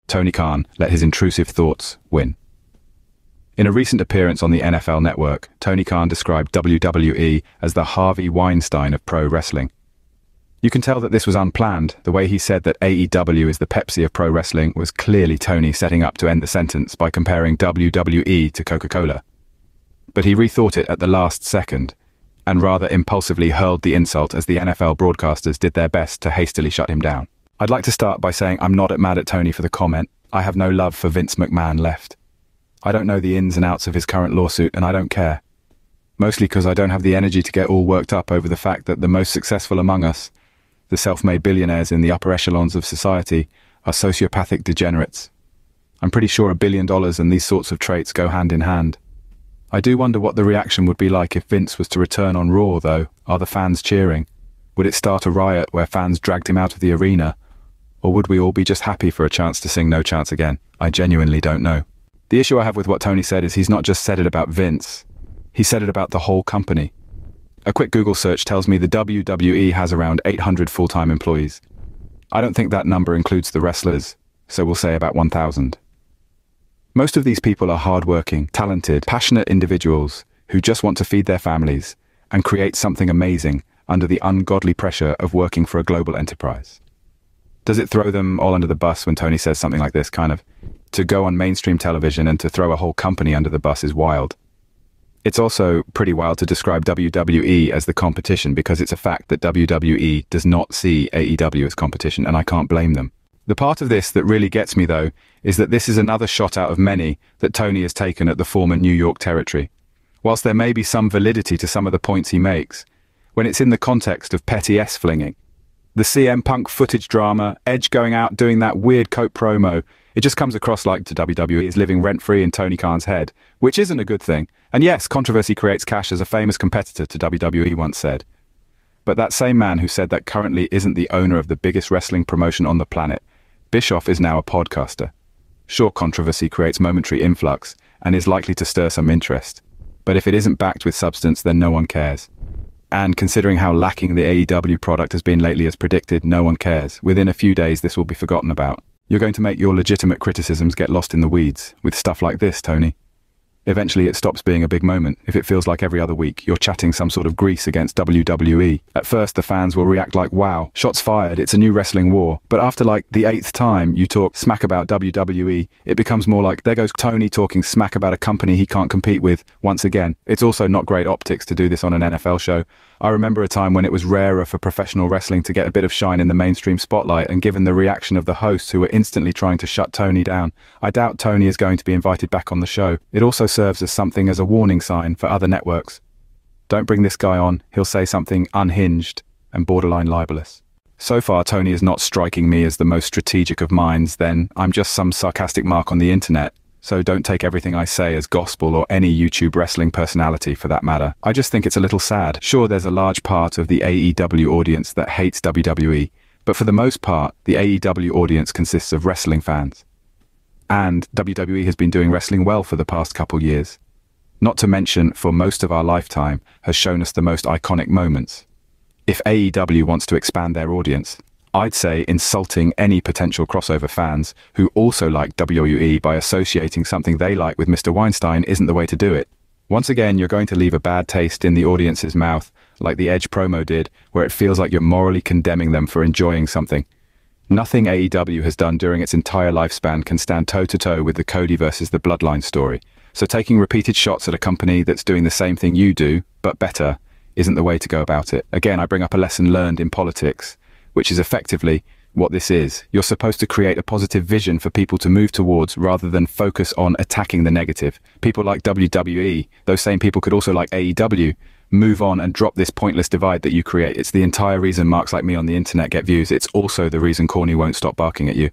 Tony Khan let his intrusive thoughts win. In a recent appearance on the NFL Network, Tony Khan described WWE as the Harvey Weinstein of pro wrestling. You can tell that this was unplanned. The way he said that AEW is the Pepsi of pro wrestling was clearly Tony setting up to end the sentence by comparing WWE to Coca-Cola. But he rethought it at the last second, and rather impulsively hurled the insult as the NFL broadcasters did their best to hastily shut him down. I'd like to start by saying I'm not mad at Tony for the comment. I have no love for Vince McMahon left. I don't know the ins and outs of his current lawsuit, and I don't care. Mostly because I don't have the energy to get all worked up over the fact that the most successful among us, the self-made billionaires in the upper echelons of society, are sociopathic degenerates. I'm pretty sure $1 billion and these sorts of traits go hand in hand. I do wonder what the reaction would be like if Vince was to return on Raw, though. Are the fans cheering? Would it start a riot where fans dragged him out of the arena? Or would we all be just happy for a chance to sing No Chance Again? I genuinely don't know. The issue I have with what Tony said is he's not just said it about Vince. He said it about the whole company. A quick Google search tells me the WWE has around 800 full-time employees. I don't think that number includes the wrestlers, so we'll say about 1,000. Most of these people are hardworking, talented, passionate individuals who just want to feed their families and create something amazing under the ungodly pressure of working for a global enterprise. Does it throw them all under the bus when Tony says something like this, kind of? To go on mainstream television and to throw a whole company under the bus is wild. It's also pretty wild to describe WWE as the competition because it's a fact that WWE does not see AEW as competition, and I can't blame them. The part of this that really gets me, though, is that this is another shot out of many that Tony has taken at the former New York territory. Whilst there may be some validity to some of the points he makes, when it's in the context of petty S-flinging, the CM Punk footage drama, Edge going out doing that weird Coke promo, it just comes across like to WWE is living rent-free in Tony Khan's head, which isn't a good thing. And yes, controversy creates cash, as a famous competitor to WWE once said. But that same man who said that currently isn't the owner of the biggest wrestling promotion on the planet, Bischoff, is now a podcaster. Sure, controversy creates momentary influx and is likely to stir some interest. But if it isn't backed with substance, then no one cares. And considering how lacking the AEW product has been lately as predicted, no one cares. Within a few days, this will be forgotten about. You're going to make your legitimate criticisms get lost in the weeds with stuff like this, Tony. Eventually it stops being a big moment if it feels like every other week you're chatting some sort of grease against WWE. At first the fans will react like, wow, shots fired, it's a new wrestling war. But after like the 8th time you talk smack about WWE, it becomes more like, there goes Tony talking smack about a company he can't compete with once again. It's also not great optics to do this on an NFL show. I remember a time when it was rarer for professional wrestling to get a bit of shine in the mainstream spotlight, and given the reaction of the hosts who were instantly trying to shut Tony down, I doubt Tony is going to be invited back on the show. It also serves as something as a warning sign for other networks. Don't bring this guy on, he'll say something unhinged and borderline libelous. So far, Tony is not striking me as the most strategic of minds. Then I'm just some sarcastic mark on the internet. So don't take everything I say as gospel, or any YouTube wrestling personality for that matter. I just think it's a little sad. Sure, there's a large part of the AEW audience that hates WWE, but for the most part, the AEW audience consists of wrestling fans. And WWE has been doing wrestling well for the past couple years. Not to mention, for most of our lifetime, has shown us the most iconic moments. If AEW wants to expand their audience, I'd say insulting any potential crossover fans who also like WWE by associating something they like with Mr. Weinstein isn't the way to do it. Once again, you're going to leave a bad taste in the audience's mouth, like the Edge promo did, where it feels like you're morally condemning them for enjoying something. Nothing AEW has done during its entire lifespan can stand toe-to-toe with the Cody versus the Bloodline story. So taking repeated shots at a company that's doing the same thing you do, but better, isn't the way to go about it. Again, I bring up a lesson learned in politics, which is effectively what this is. You're supposed to create a positive vision for people to move towards rather than focus on attacking the negative. People like WWE, those same people could also like AEW, move on and drop this pointless divide that you create. It's the entire reason marks like me on the internet get views. It's also the reason Corny won't stop barking at you.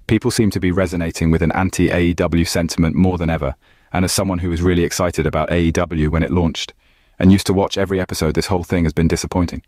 People seem to be resonating with an anti-AEW sentiment more than ever. And as someone who was really excited about AEW when it launched and used to watch every episode, this whole thing has been disappointing.